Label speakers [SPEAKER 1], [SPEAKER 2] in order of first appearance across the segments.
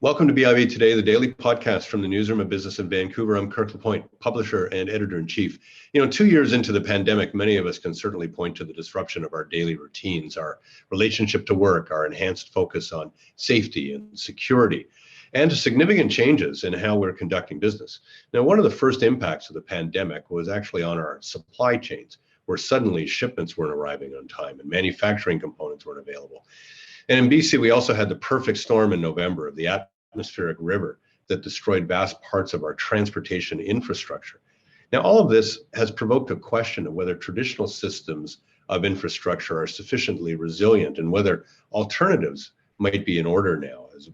[SPEAKER 1] Welcome to BIV Today, the daily podcast from the Newsroom of Business in Vancouver. I'm Kirk LaPointe, publisher and editor-in-chief. 2 years into the pandemic, many of us can certainly point to the disruption of our daily routines, our relationship to work, our enhanced focus on safety and security, and to significant changes in how we're conducting business. Now, one of the first impacts of the pandemic was actually on our supply chains, where suddenly shipments weren't arriving on time and manufacturing components weren't available. And in BC, we also had the perfect storm in November of the atmospheric river that destroyed vast parts of our transportation infrastructure. Now, all of this has provoked a question of whether traditional systems of infrastructure are sufficiently resilient and whether alternatives might be in order now as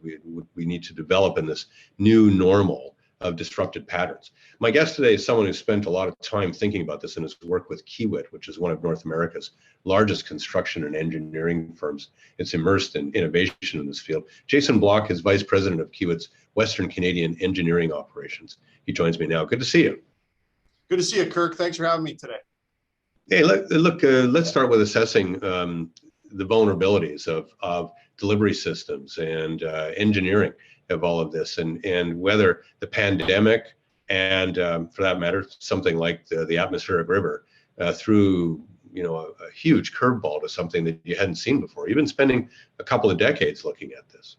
[SPEAKER 1] we need to develop in this new normal of disrupted patterns. My guest today is someone who spent a lot of time thinking about this in his work with Kiewit, which is one of North America's largest construction and engineering firms. It's immersed in innovation in this field. Jason Block is Vice President of Kiewit's Western Canadian Engineering Operations. He joins me now. Good to see you.
[SPEAKER 2] Good to see you, Kirk. Thanks for having me today.
[SPEAKER 1] Hey, let's start with assessing the vulnerabilities of delivery systems and engineering of all of this, and whether the pandemic and for that matter, something like the atmospheric river threw a huge curveball to something that you hadn't seen before. You've been spending a couple of decades looking at this.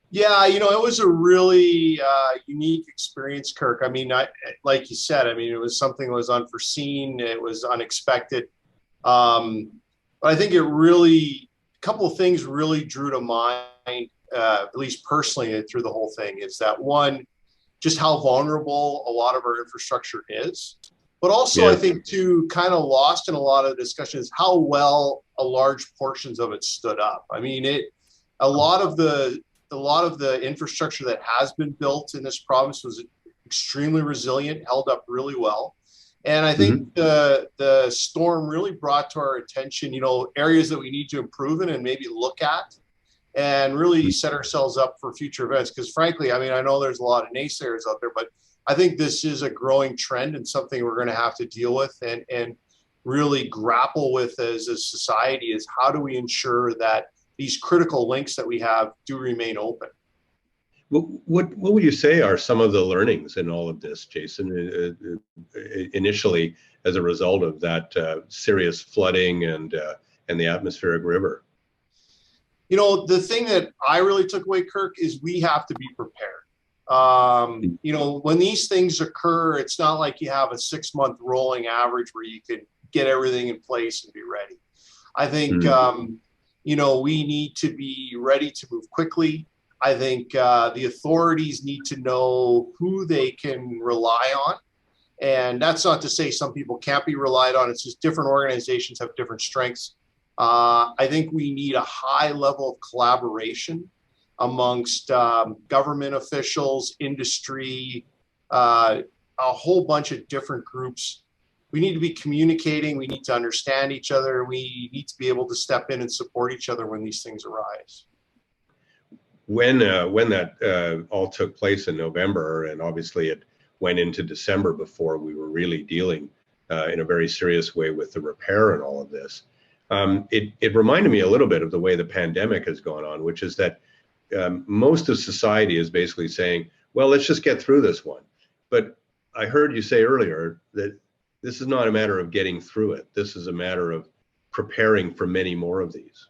[SPEAKER 2] Yeah, it was a really unique experience, Kirk. I mean, like you said, it was something that was unforeseen. It was unexpected. But I think a couple of things really drew to mind, at least personally, through the whole thing, is that one, just how vulnerable a lot of our infrastructure is. But also, yeah. I think, too, kind of lost in a lot of the discussion is how well a large portions of it stood up. A lot of the infrastructure that has been built in this province was extremely resilient, held up really well. And I think the storm really brought to our attention, areas that we need to improve in and maybe look at and really set ourselves up for future events. Because frankly, I know there's a lot of naysayers out there, but I think this is a growing trend and something we're going to have to deal with and really grapple with as a society is how do we ensure that these critical links that we have do remain open.
[SPEAKER 1] What would you say are some of the learnings in all of this, Jason, initially as a result of that serious flooding and the atmospheric river?
[SPEAKER 2] The thing that I really took away, Kirk, is we have to be prepared. When these things occur, it's not like you have a 6-month rolling average where you can get everything in place and be ready. I think, we need to be ready to move quickly. I think the authorities need to know who they can rely on. And that's not to say some people can't be relied on. It's just different organizations have different strengths. I think we need a high level of collaboration amongst government officials, industry, a whole bunch of different groups. We need to be communicating. We need to understand each other. We need to be able to step in and support each other when these things arise.
[SPEAKER 1] When that all took place in November, and obviously it went into December before we were really dealing in a very serious way with the repair and all of this, it reminded me a little bit of the way the pandemic has gone on, which is that most of society is basically saying, well, let's just get through this one. But I heard you say earlier that this is not a matter of getting through it. This is a matter of preparing for many more of these.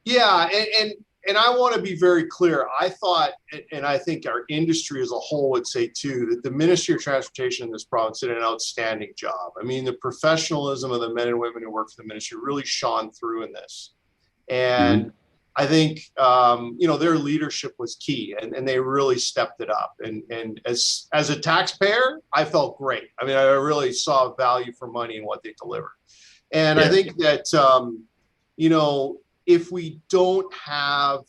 [SPEAKER 2] Yeah, and I want to be very clear. I thought, and I think our industry as a whole would say too, that the Ministry of Transportation in this province did an outstanding job. The professionalism of the men and women who work for the ministry really shone through in this. And I think, their leadership was key and they really stepped it up. And as a taxpayer, I felt great. I really saw value for money in what they delivered. And I think that, if we don't have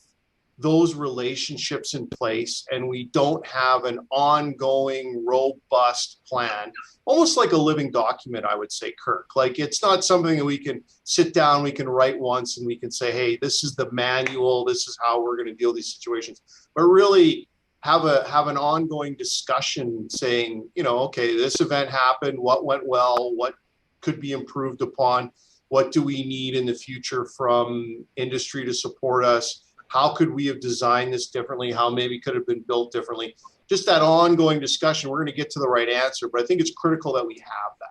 [SPEAKER 2] those relationships in place and we don't have an ongoing, robust plan, almost like a living document, I would say, Kirk. Like, it's not something that we can sit down, we can write once and we can say, hey, this is the manual, this is how we're going to deal with these situations. But really have an ongoing discussion saying, okay, this event happened, what went well, what could be improved upon, what do we need in the future from industry to support us? How could we have designed this differently? How maybe could have been built differently? Just that ongoing discussion. We're going to get to the right answer, but I think it's critical that we have that.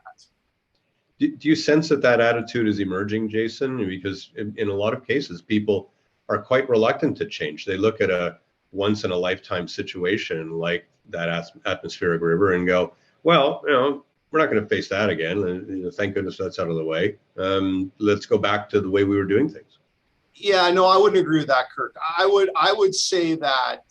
[SPEAKER 1] Do you sense that attitude is emerging, Jason? Because in a lot of cases, people are quite reluctant to change. They look at a once in a lifetime situation like that atmospheric river and go, well, we're not going to face that again. Thank goodness that's out of the way. Let's go back to the way we were doing things.
[SPEAKER 2] Yeah, no, I wouldn't agree with that, Kirk. I would say that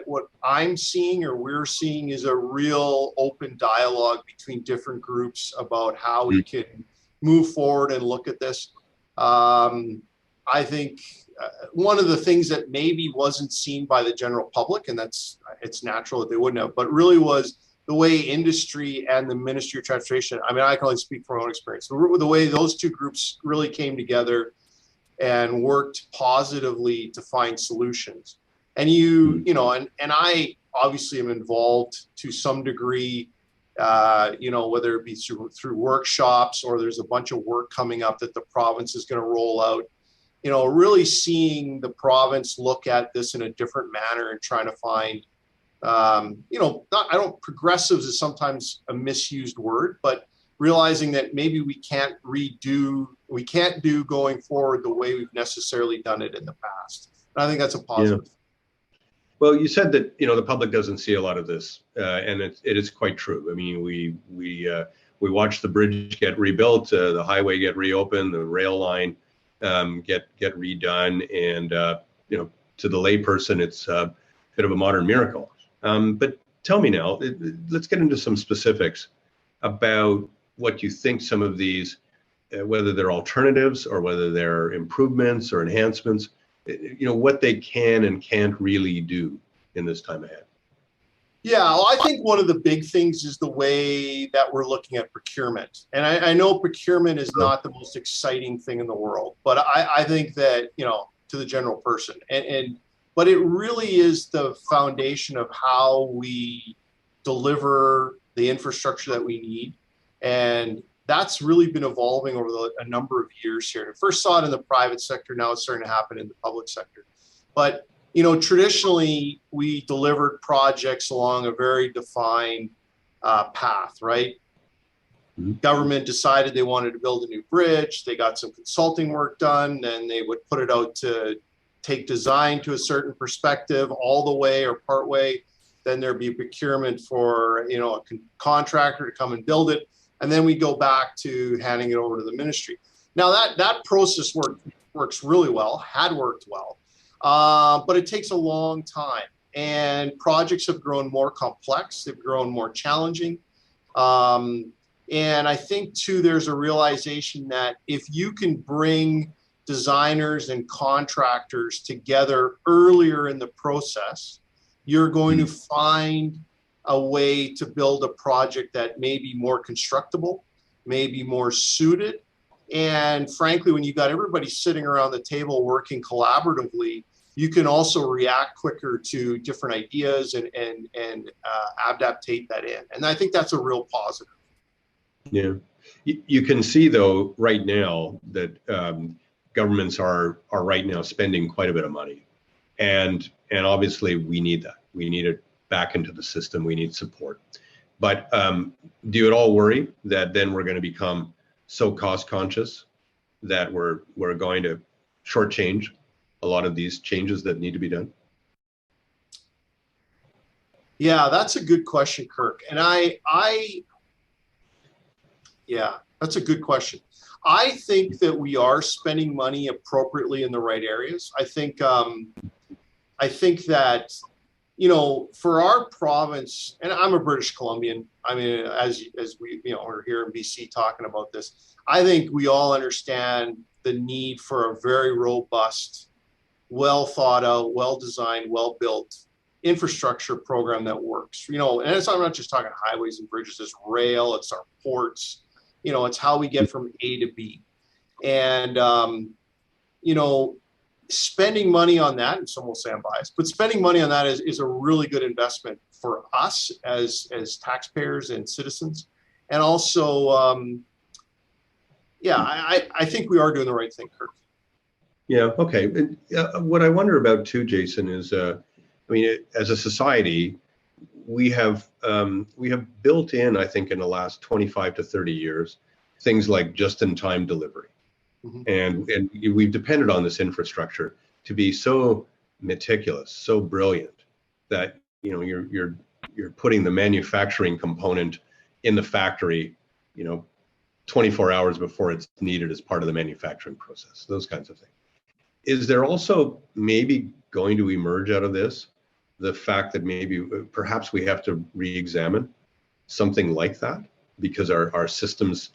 [SPEAKER 2] what I'm seeing or we're seeing is a real open dialogue between different groups about how we can move forward and look at this. I think one of the things that maybe wasn't seen by the general public, and it's natural that they wouldn't have, but really was the way industry and the Ministry of Transportation, I mean, I can only speak from my own experience, the way those two groups really came together and worked positively to find solutions. And and I obviously am involved to some degree, whether it be through workshops or there's a bunch of work coming up that the province is going to roll out. Really seeing the province look at this in a different manner and trying to find, progressives is sometimes a misused word, but realizing that maybe we can't do going forward the way we've necessarily done it in the past. And I think that's a positive.
[SPEAKER 1] Yeah. Well, you said that the public doesn't see a lot of this, and it is quite true. I mean, we watch the bridge get rebuilt, the highway get reopened, the rail line get redone, and to the layperson, it's a bit of a modern miracle. But tell me now, let's get into some specifics about what you think some of these, whether they're alternatives or whether they're improvements or enhancements. What they can and can't really do in this time ahead.
[SPEAKER 2] Yeah, well, I think one of the big things is the way that we're looking at procurement. And I know procurement is not the most exciting thing in the world, but I think that, to the general person, but it really is the foundation of how we deliver the infrastructure that we need. And that's really been evolving over a number of years here. And first saw it in the private sector. Now it's starting to happen in the public sector. But, traditionally we delivered projects along a very defined path, right? Mm-hmm. Government decided they wanted to build a new bridge. They got some consulting work done, and they would put it out to take design to a certain perspective all the way or part way. Then there'd be procurement for, a contractor to come and build it. And then we go back to handing it over to the ministry. Now that process works really well, had worked well, but it takes a long time. And projects have grown more complex. They've grown more challenging. And I think too, there's a realization that if you can bring designers and contractors together earlier in the process, you're going to find a way to build a project that may be more constructible, may be more suited. And frankly, when you got everybody sitting around the table working collaboratively, you can also react quicker to different ideas and adaptate that in. And I think that's a real positive.
[SPEAKER 1] Yeah. You can see, though, right now that governments are right now spending quite a bit of money. And obviously we need that. We need it back into the system. We need support. But do you at all worry that then we're going to become so cost conscious that we're going to shortchange a lot of these changes that need to be done?
[SPEAKER 2] Yeah, that's a good question, Kirk. And that's a good question. I think that we are spending money appropriately in the right areas. I think that, for our province, and I'm a British Columbian. I mean, as we, we're here in BC talking about this, I think we all understand the need for a very robust, well thought out, well designed, well built infrastructure program that works. And I'm not just talking highways and bridges, it's rail, it's our ports, it's how we get from A to B. And, spending money on that, and some will say I'm biased, but spending money on that is a really good investment for us as taxpayers and citizens. And also, I think we are doing the right thing, Kirk.
[SPEAKER 1] Yeah. Okay. What I wonder about too, Jason, is, I mean, as a society, we have built in, I think, in the last 25 to 30 years, things like just-in-time delivery,
[SPEAKER 2] Mhm.
[SPEAKER 1] and we've depended on this infrastructure to be so meticulous, so brilliant that you're putting the manufacturing component in the factory, you know, 24 hours before it's needed as part of the manufacturing process. Those kinds of things. Is there also maybe going to emerge out of this the fact that maybe perhaps we have to re-examine something like that because our systems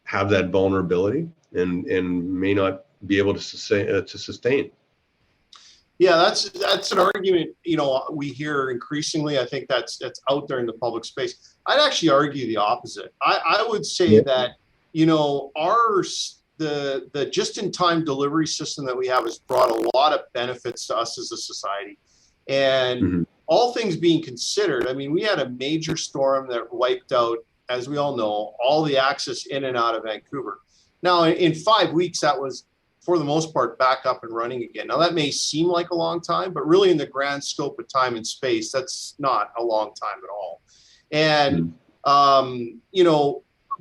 [SPEAKER 1] have that vulnerability and may not be able to sustain.
[SPEAKER 2] Yeah, that's an argument, we hear increasingly. I think that's out there in the public space. I'd actually argue the opposite. I would say
[SPEAKER 1] Yeah.
[SPEAKER 2] that, the just-in-time delivery system that we have has brought a lot of benefits to us as a society. And
[SPEAKER 1] Mm-hmm.
[SPEAKER 2] all things being considered, I mean, we had a major storm that wiped out, as we all know, all the access in and out of Vancouver. Now, in 5 weeks, that was, for the most part, back up and running again. Now, that may seem like a long time, but really in the grand scope of time and space, that's not a long time at all. And,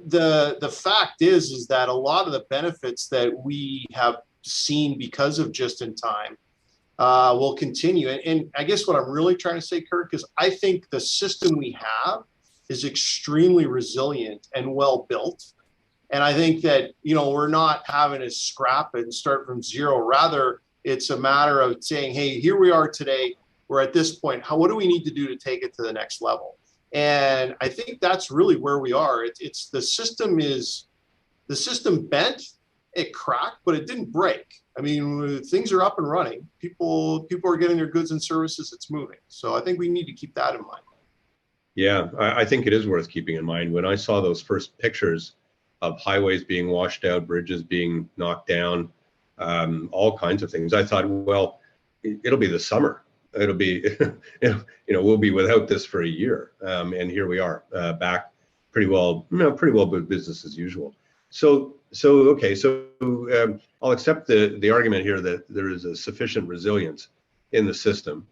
[SPEAKER 2] the fact is that a lot of the benefits that we have seen because of just in time will continue. And I guess what I'm really trying to say, Kirk, is I think the system we have is extremely resilient and well built. And I think that, we're not having to scrap and start from zero. Rather, it's a matter of saying, hey, here we are today. We're at this point. What do we need to do to take it to the next level? And I think that's really where we are. It's the system bent, it cracked, but it didn't break. I mean, things are up and running. People are getting their goods and services. It's moving. So I think we need to keep that in mind.
[SPEAKER 1] Yeah, I think it is worth keeping in mind. When I saw those first pictures of highways being washed out, bridges being knocked down, all kinds of things, I thought, well, it'll be the summer. It'll be, we'll be without this for a year, and here we are, back pretty well business as usual. So okay, so I'll accept the argument here that there is a sufficient resilience in the system,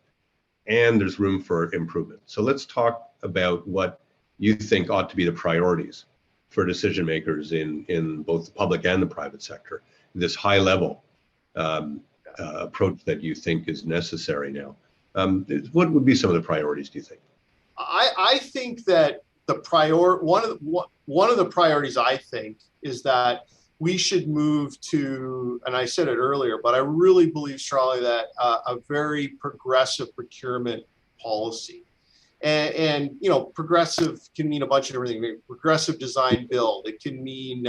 [SPEAKER 1] and there's room for improvement. So let's talk about what you think ought to be the priorities for decision makers in both the public and the private sector. This high level approach that you think is necessary now. What would be some of the priorities, do you think?
[SPEAKER 2] I think that one of the priorities, I think, is that we should move to, and I said it earlier, but I really believe strongly that a very progressive procurement policy. And progressive can mean a bunch of different things. Progressive design build. It can mean,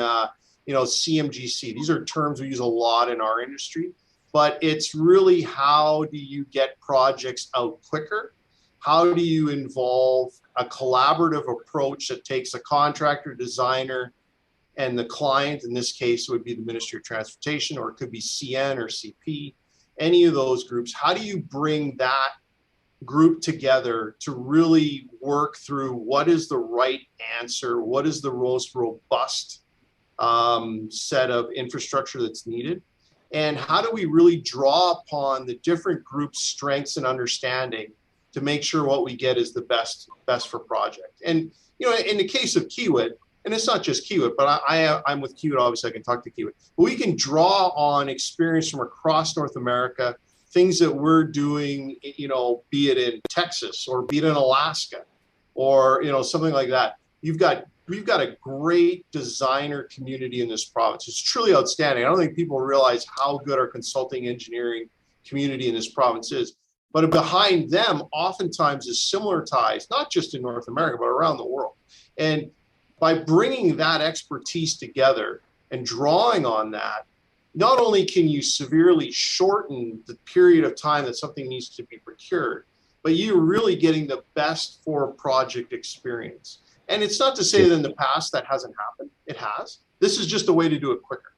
[SPEAKER 2] CMGC. These are terms we use a lot in our industry. But it's really, how do you get projects out quicker? How do you involve a collaborative approach that takes a contractor, designer, and the client? In this case, it would be the Ministry of Transportation, or it could be CN or CP, any of those groups. How do you bring that group together to really work through what is the right answer? What is the most robust set of infrastructure that's needed? And how do we really draw upon the different groups' strengths and understanding to make sure what we get is the best for project? And, in the case of Kiewit, and it's not just Kiewit, but I'm with Kiewit, obviously I can talk to Kiewit, but we can draw on experience from across North America, things that we're doing, be it in Texas or be it in Alaska or, something like that. We've got a great designer community in this province. It's truly outstanding. I don't think people realize how good our consulting engineering community in this province is. But behind them, oftentimes, is similar ties, not just in North America, but around the world. And by bringing that expertise together and drawing on that, not only can you severely shorten the period of time that something needs to be procured, but you're really getting the best for project experience. And it's not to say that in the past that hasn't happened. It has. This is just a way to do it quicker.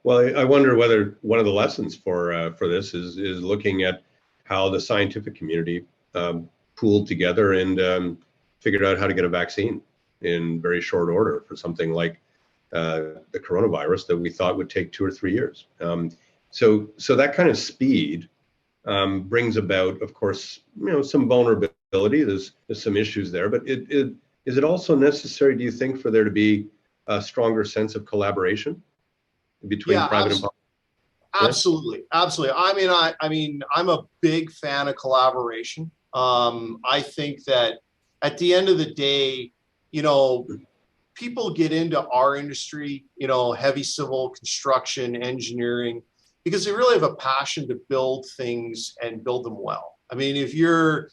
[SPEAKER 1] Well, I wonder whether one of the lessons for this is looking at how the scientific community pooled together and figured out how to get a vaccine in very short order for something like the coronavirus that we thought would take 2 or 3 years. So that kind of speed brings about, of course, some vulnerability. There's some issues there, but is it also necessary, do you think, for there to be a stronger sense of collaboration between
[SPEAKER 2] Yeah,
[SPEAKER 1] private and public?
[SPEAKER 2] absolutely, absolutely. I mean, I'm a big fan of collaboration. I think that at the end of the day, you know, people get into our industry, heavy civil construction, engineering, because they really have a passion to build things and build them well. I mean, if your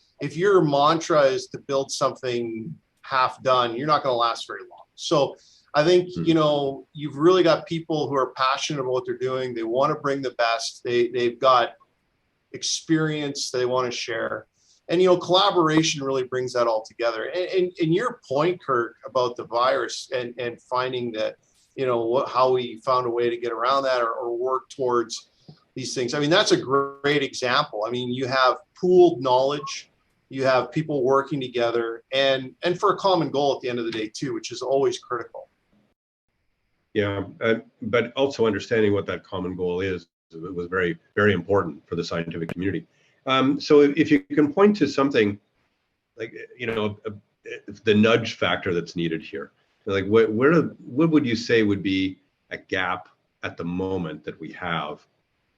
[SPEAKER 2] mantra is to build something half done, you're not going to last very long. So I think, you've really got people who are passionate about what they're doing. They want to bring the best. They've got experience they want to share. And, collaboration really brings that all together. And your point, Kirk, about the virus and finding that, how we found a way to get around that or work towards these things. I mean, that's a great example. I mean, you have pooled knowledge, you have people working together and for a common goal at the end of the day too, which is always critical.
[SPEAKER 1] Yeah, but also understanding what that common goal is, it was very, very important for the scientific community. So if you can point to something like, the nudge factor that's needed here, like what would you say would be a gap at the moment that we have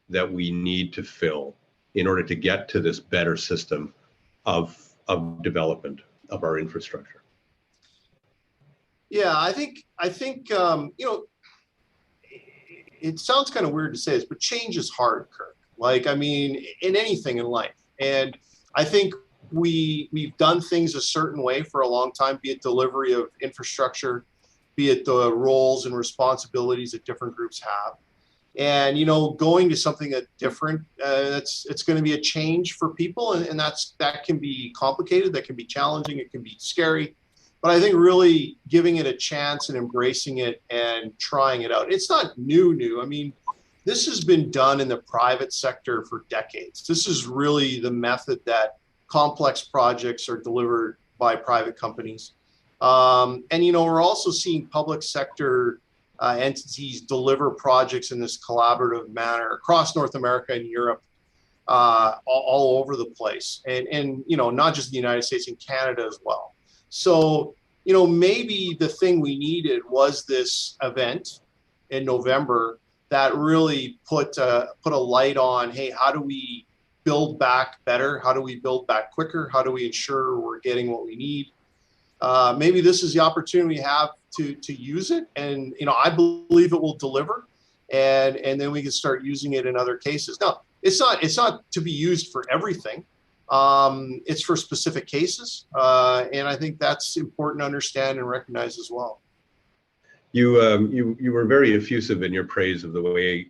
[SPEAKER 1] that we need to fill in order to get to this better system of development of our infrastructure?
[SPEAKER 2] Yeah, I think it sounds kind of weird to say this, but change is hard, Kirk. Like, I mean, in anything in life. And I think we've done things a certain way for a long time, be it delivery of infrastructure, be it the roles and responsibilities that different groups have. And, going to something that's different, it's going to be a change for people. And that can be complicated, that can be challenging, it can be scary. But I think really giving it a chance and embracing it and trying it out. It's not new. I mean, this has been done in the private sector for decades. This is really the method that complex projects are delivered by private companies. And, we're also seeing public sector entities deliver projects in this collaborative manner across North America and Europe, all over the place. And not just the United States, and Canada as well. So, maybe the thing we needed was this event in November that really put a light on, hey, how do we build back better? How do we build back quicker? How do we ensure we're getting what we need? Maybe this is the opportunity we have to use it. And, I believe it will deliver. And then we can start using it in other cases. Now, it's not to be used for everything. It's for specific cases, and I think that's important to understand and recognize as well.
[SPEAKER 1] You were very effusive in your praise of the way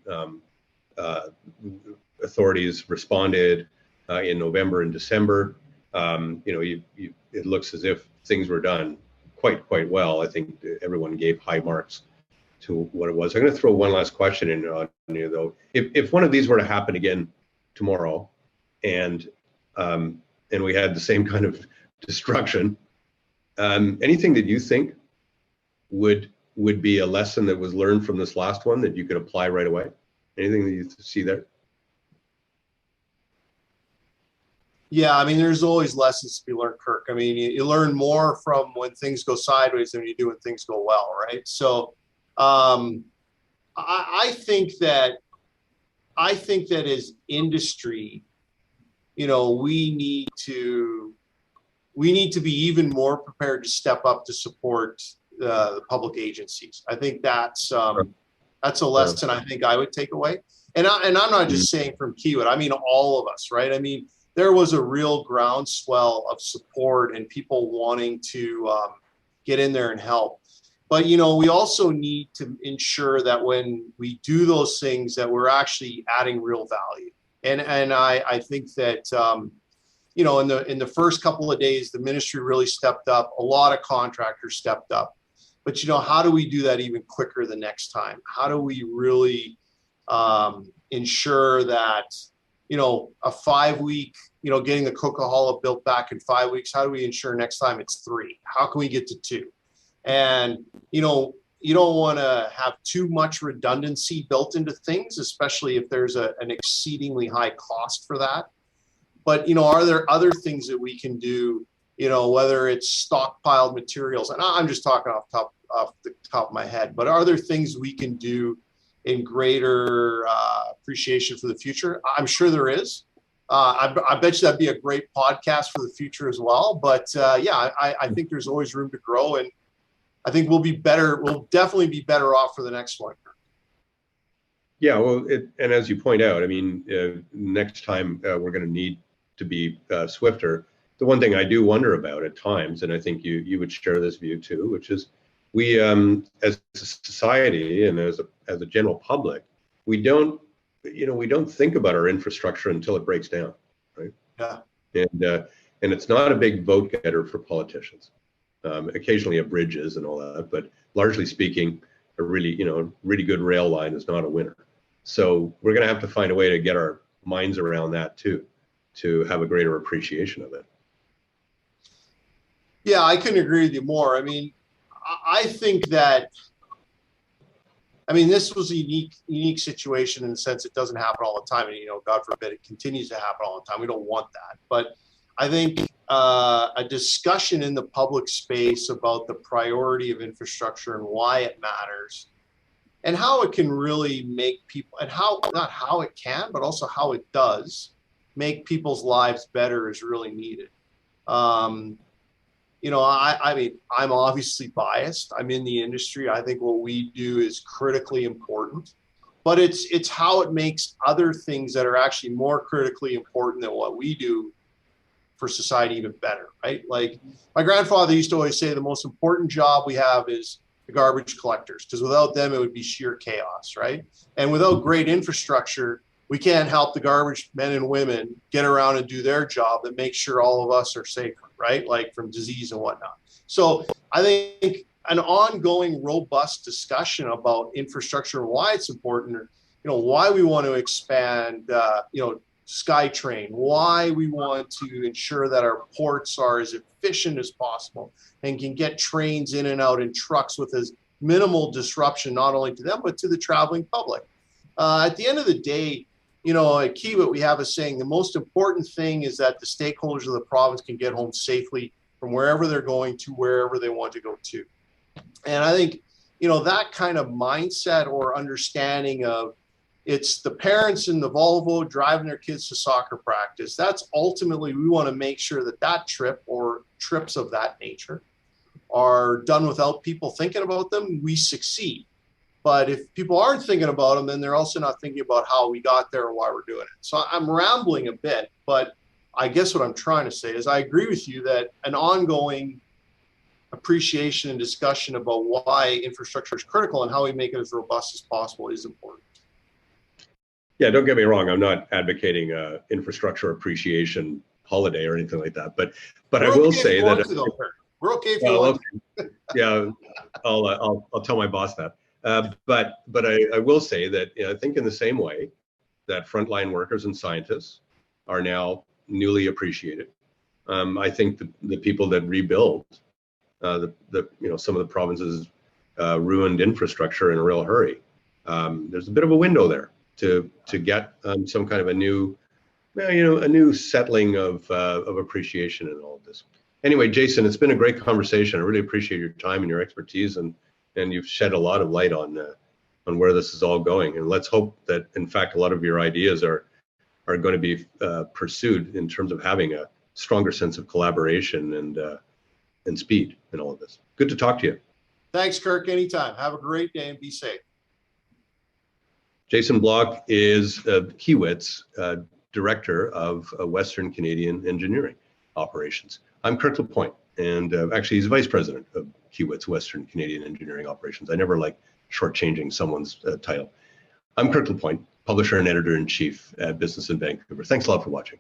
[SPEAKER 1] authorities responded in November and December. It looks as if things were done quite well. I think everyone gave high marks to what it was. I'm going to throw one last question in on you though. If one of these were to happen again tomorrow, and we had the same kind of destruction, anything that you think would be a lesson that was learned from this last one that you could apply right away? Anything that you see there?
[SPEAKER 2] Yeah, I mean, there's always lessons to be learned, Kirk. I mean, you learn more from when things go sideways than you do when things go well, right? So I think that as industry, we need to be even more prepared to step up to support the public agencies. I think that's a lesson I think I would take away. And I'm not just saying from Kiewit. I mean, all of us, right? I mean, there was a real groundswell of support and people wanting to get in there and help. But, we also need to ensure that when we do those things that we're actually adding real value. And I think that, in the first couple of days, the ministry really stepped up. A lot of contractors stepped up. But, how do we do that even quicker the next time? How do we really ensure that, a 5-week, getting the Coquihalla built back in 5 weeks, how do we ensure next time it's 3? How can we get to 2? And, you don't want to have too much redundancy built into things, especially if there's an exceedingly high cost for that. But, are there other things that we can do, whether it's stockpiled materials, and I'm just talking off the top of my head, but are there things we can do in greater appreciation for the future? I'm sure there is. I bet you that'd be a great podcast for the future as well. But I think there's always room to grow, and I think we'll be better. We'll definitely be better off for the next one.
[SPEAKER 1] Yeah, well, and as you point out, I mean, next time we're going to need to be swifter. The one thing I do wonder about at times, and I think you would share this view too, which is we, as a society and as a general public, we don't think about our infrastructure until it breaks down, right?
[SPEAKER 2] Yeah.
[SPEAKER 1] And it's not a big vote getter for politicians. Occasionally a bridge is and all that, but largely speaking, a really good rail line is not a winner. So we're going to have to find a way to get our minds around that too, to have a greater appreciation of it.
[SPEAKER 2] Yeah, I couldn't agree with you more. I mean, I think that, this was a unique situation in the sense it doesn't happen all the time. And, God forbid it continues to happen all the time. We don't want that. But I think a discussion in the public space about the priority of infrastructure and why it matters and how it can really make people, and not how it can, but also how it does make people's lives better is really needed. I'm obviously biased. I'm in the industry. I think what we do is critically important, but it's how it makes other things that are actually more critically important than what we do for society even better, right? Like my grandfather used to always say the most important job we have is the garbage collectors, because without them, it would be sheer chaos, right? And without great infrastructure, we can't help the garbage men and women get around and do their job that makes sure all of us are safer, right? Like from disease and whatnot. So I think an ongoing, robust discussion about infrastructure and why it's important, or, why we want to expand, SkyTrain, why we want to ensure that our ports are as efficient as possible and can get trains in and out in trucks with as minimal disruption, not only to them, but to the traveling public. At the end of the day, at Kiewit, we have a saying, the most important thing is that the stakeholders of the province can get home safely from wherever they're going to wherever they want to go to. And I think, that kind of mindset or understanding of it's the parents in the Volvo driving their kids to soccer practice. That's ultimately, we want to make sure that trip or trips of that nature are done without people thinking about them. We succeed. But if people aren't thinking about them, then they're also not thinking about how we got there or why we're doing it. So I'm rambling a bit, but I guess what I'm trying to say is I agree with you that an ongoing appreciation and discussion about why infrastructure is critical and how we make it as robust as possible is important.
[SPEAKER 1] Yeah, don't get me wrong. I'm not advocating infrastructure appreciation holiday or anything like that. But I will say that
[SPEAKER 2] we're okay if you want.
[SPEAKER 1] Yeah, I'll tell my boss that. But I will say that I think in the same way that frontline workers and scientists are now newly appreciated. I think the people that rebuild some of the province's ruined infrastructure in a real hurry. There's a bit of a window there to get some kind of a new settling of appreciation in all of this. Anyway, Jason, it's been a great conversation. I really appreciate your time and your expertise, and you've shed a lot of light on where this is all going. And let's hope that, in fact, a lot of your ideas are going to be pursued in terms of having a stronger sense of collaboration and speed in all of this. Good to talk to you.
[SPEAKER 2] Thanks, Kirk. Anytime. Have a great day and be safe.
[SPEAKER 1] Jason Block is Kiewit's Director of Western Canadian Engineering Operations. I'm Kirk LaPointe, and actually he's Vice President of Kiewit's Western Canadian Engineering Operations. I never like shortchanging someone's title. I'm Kirk LaPointe, Publisher and Editor-in-Chief at Business in Vancouver. Thanks a lot for watching.